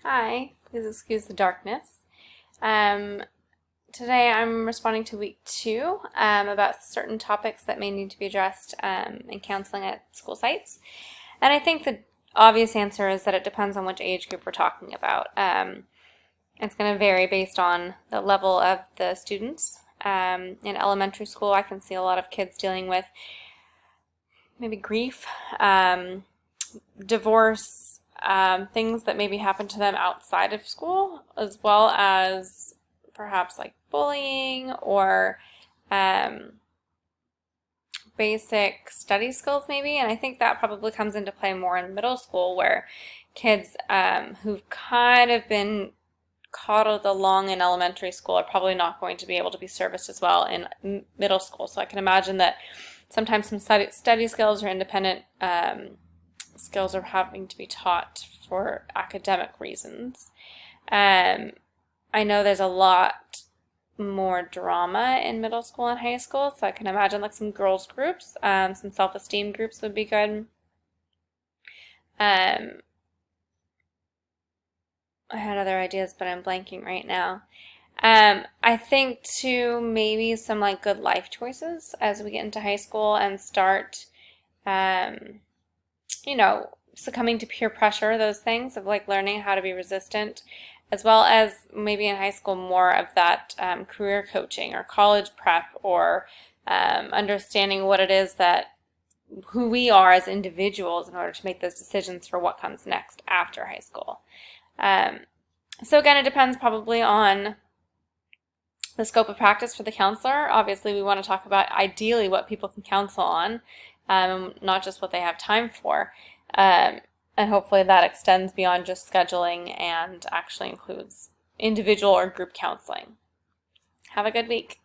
Hi, please excuse the darkness. Um, Today I'm responding to week two about certain topics that may need to be addressed in counseling at school sites. And I think the obvious answer is that it depends on which age group we're talking about. It's going to vary based on the level of the students. In elementary school, I can see a lot of kids dealing with maybe grief, divorce, things that maybe happen to them outside of school, as well as perhaps like bullying or um, basic study skills, maybe. And I think that probably comes into play more in middle school, where kids who've kind of been coddled along in elementary school are probably not going to be able to be serviced as well in middle school. So I can imagine that sometimes some study skills or independent skills are having to be taught for academic reasons. I know there's a lot more drama in middle school and high school, so I can imagine like some girls groups, some self-esteem groups would be good. Um, I had other ideas, but I'm blanking right now. I think too maybe some like good life choices as we get into high school and start, um, succumbing to peer pressure, those things of like learning how to be resistant, as well as maybe in high school more of that career coaching or college prep or understanding what it is that who we are as individuals in order to make those decisions for what comes next after high school. Um, so again, it depends probably on the scope of practice for the counselor. Obviously, we want to talk about ideally what people can counsel on, not just what they have time for. And hopefully that extends beyond just scheduling and actually includes individual or group counseling. Have a good week.